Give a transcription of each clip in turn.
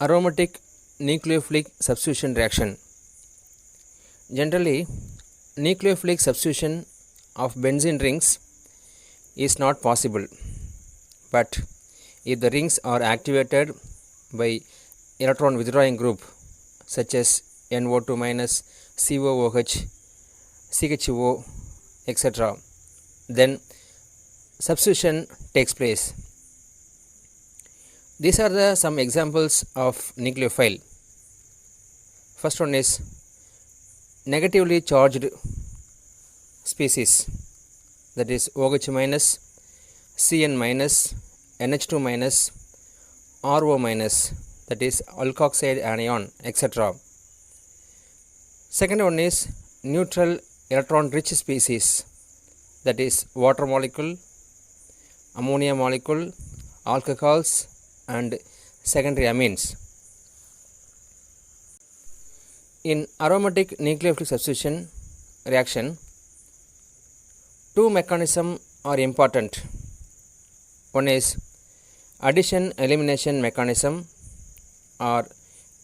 Aromatic nucleophilic substitution reaction. Generally, nucleophilic substitution of benzene rings is not possible, but if the rings are activated by electron withdrawing group such as NO2 minus, COOH, CHO, etc., then substitution takes place. These are some examples of nucleophile. First one is negatively charged species, that is OH minus, Cn minus, NH2 minus, RO minus, that is alkoxide anion, etc. Second one is neutral electron rich species, that is water molecule, ammonia molecule, alcohols and secondary amines. In aromatic nucleophilic substitution reaction, two mechanisms are important. One is addition elimination mechanism or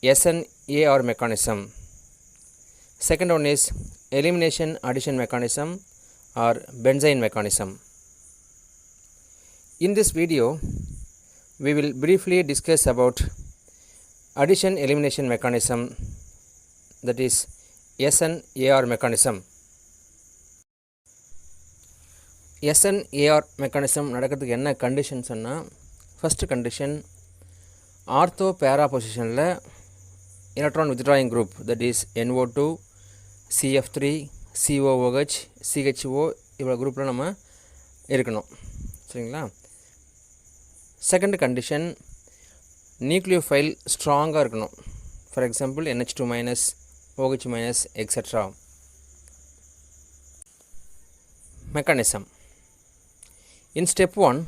SN-AR mechanism. Second one is elimination addition mechanism or benzene mechanism. In this video, we will briefly discuss about addition elimination mechanism, that is SN-AR mechanism. SN-AR mechanism நடக்கிறதுக்கு என்ன condition சொன்னால், first condition ortho பேரா பொசிஷனில் electron withdrawing group, that is NO2, CF3, COOH, CHO இவ்வளோ குரூப்பில் நம்ம இருக்கணும். சரிங்களா? செகண்ட் கண்டிஷன் நியூக்ளியோஃபைல் ஸ்ட்ராங்காக இருக்கணும். For example NH2 minus, OH minus, etc. Mechanism. In step 1,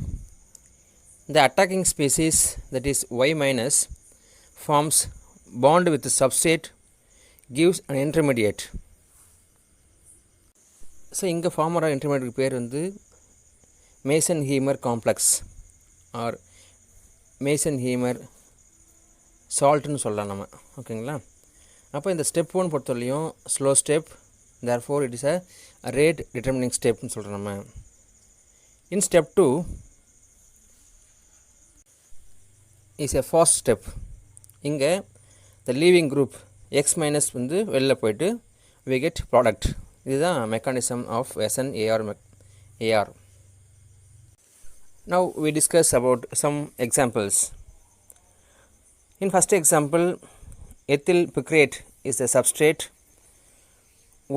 the attacking species, that is Y minus, forms bond with the substrate, gives an intermediate. So இங்கே form ஆகிற intermediate பேர் வந்து மேசன்-ஹீமர் complex R மேசன்-ஹீமர் சால்ட்னு சொல்லலாம் நம்ம. ஓகேங்களா? அப்போ இந்த ஸ்டெப் 1 பொறுத்தவரையும் slow step, therefore it is a rate determining ஸ்டெப்னு சொல்கிறோம் நம்ம. In step 2 is a fast step. இங்கே the leaving group X minus வந்து வெளில போயிட்டு வி கெட் ப்ராடக்ட். இதுதான் mechanism of SN-AR. Now we discuss about some examples. In first example, ethyl picrate is the substrate,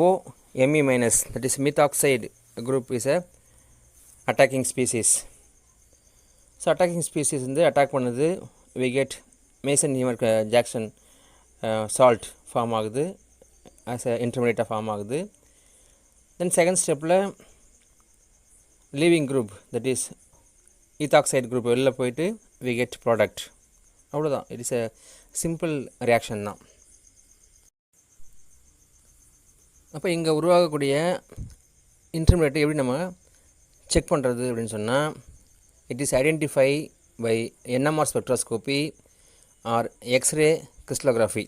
OMe minus, that is methoxide group is a attacking species. So attacking species வந்து attack பண்ணுது, we get Mason-Hiemer Jackson salt form ஆகுது, as a intermediate form ஆகுது. Then second stepல leaving group, that is ethoxide group வெளில போயிட்டு we get product. அவ்வளோதான். It is a simple reaction தான். அப்போ இங்கே உருவாகக்கூடிய இன்டர்மீடியேட்டை எப்படி நம்ம செக் பண்ணுறது அப்படின்னு சொன்னால், it is identify by NMR spectroscopy or x ray crystallography.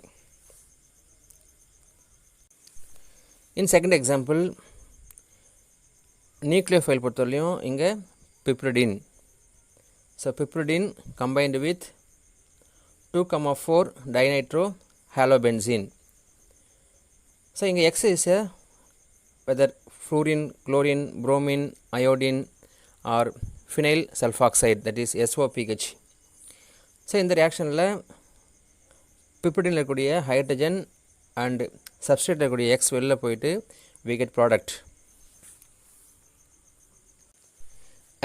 In second example, nucleophile பொறுத்தவரையும் இங்கே piperidine. So piperidine combined with 2,4 dinitro halobenzene. So இங்கே X is a whether fluorine, chlorine, bromine, iodine or phenyl sulfoxide, that is SOPH. So இந்த ரியாக்ஷனில் பிப்ரிடினில் இருக்கக்கூடிய hydrogen and சப்ஸ்ட்ரேட்டில் இருக்கக்கூடிய X வெளில போயிட்டு we get product.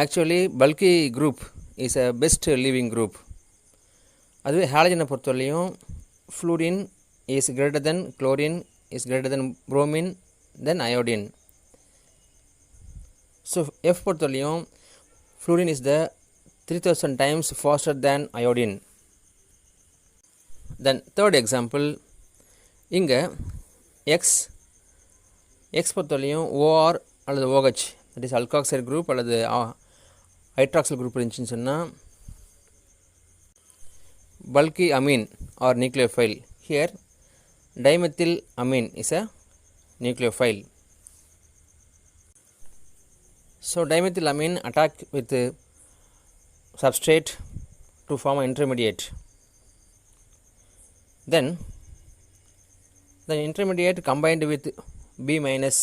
Actually bulky group is a best leaving group. அதுவே ஹாலஜனை பொறுத்தவரையும் fluorine is greater than chlorine is greater than bromine than iodine. So F பொறுத்தவரையும் fluorine is the 3000 times faster than iodine. Then third example, இங்கே X பொறுத்தவரையும் OR அல்லது OH, that is alkoxide group அல்லது hydroxyl group இருந்துச்சுன்னு சொன்னால் bulky amine or nucleophile. Here dimethylamine is a nucleophile. So dimethylamine attack with substrate to form an intermediate. Then the intermediate combined with B minus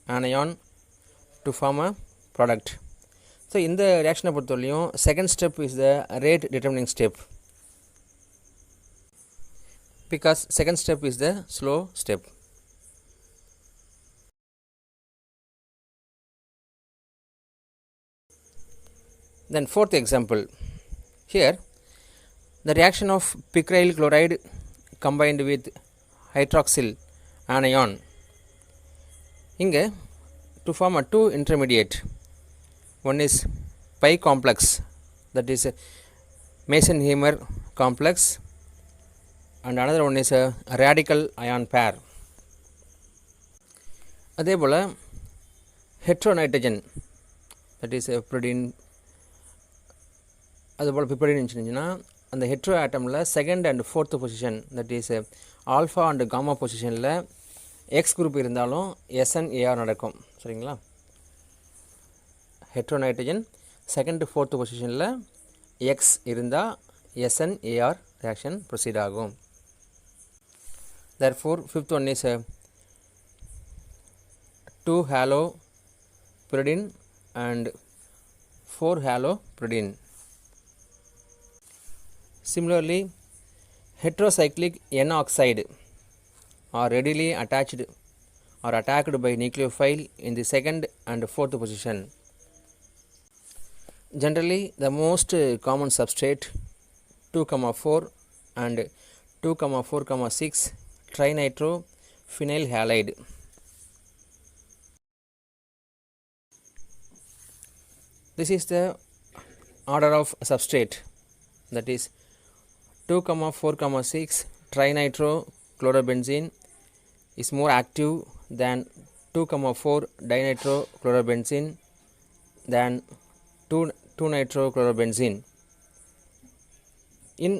anion to form a product. So இந்த reaction பொறுத்தவரையும் second step is the rate determining step, because second step is the slow step. Then fourth example, here the reaction of picryl chloride combined with hydroxyl anion இங்கே to form a two intermediate. One is pi complex, that is a Mason-Heimer complex, and another one is a radical ion pair. அதே போல் heteronitrogen, that is a pyridine, அதுபோல் pyridine இருந்துச்சுன்னா அந்த hetero ஆட்டமில் second and fourth position, that is alpha and gamma பொசிஷனில் X group இருந்தாலும் SN-AR நடக்கும். சரிங்களா? Hetero nitrogen second fourth பொசிஷனில் எக்ஸ் இருந்தால் SN-AR ரியாக்ஷன் ப்ரொசீட் ஆகும். Therefore fifth one is 2 halo pyridine and 4 halo pyridine. Similarly, heterocyclic N-oxide are readily attached or attacked by nucleophile in the second and fourth position. Generally, the most common substrate 2,4 and 2,4,6 trinitrophenyl halide. This is the order of substrate, that is 2,4,6 trinitrochlorobenzene is more active than 2,4 dinitrochlorobenzene than 2,2-nitrochlorobenzene. In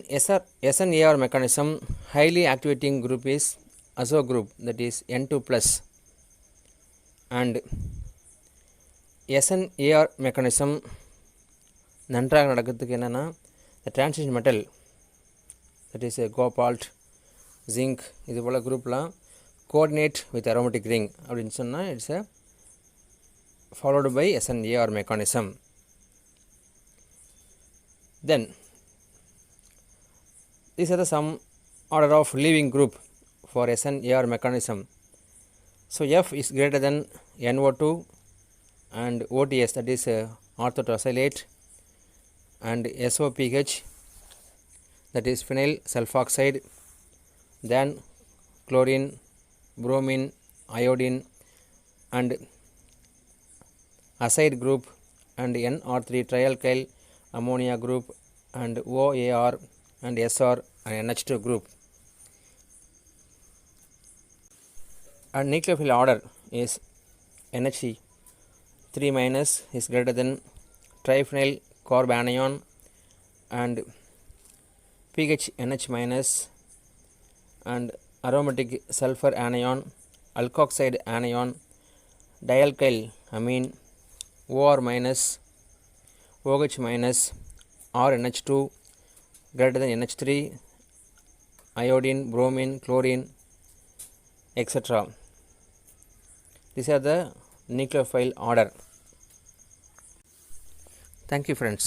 SN-AR mechanism, highly activating group is azo group, that is N2 plus, and SN-AR mechanism நன்றாக நடக்கிறதுக்கு என்னென்னா the transition metal, that is a cobalt, zinc, இது போல் குரூப்லாம் coordinate with aromatic ring அப்படின்னு சொன்னால் it's a followed by SN-AR mechanism. Then these are the some order of leaving group for SN-AR mechanism. So F is greater than NO2 and OTS, that is orthotrosylate, and SOPH, that is phenyl sulfoxide, then chlorine, bromine, iodine, and acid group, and NR3 trialkyl ammonia group, and OAR and SR and NH2 group. And nucleophile order is NH 3 minus is greater than triphenyl carbanion, and pH NH minus, and aromatic sulfur anion, alkoxide anion, dialkyl amine, OR minus, OH minus, RNH2 greater than NH3, iodine, bromine, chlorine, etc. These are the nucleophile order. Thank you, friends.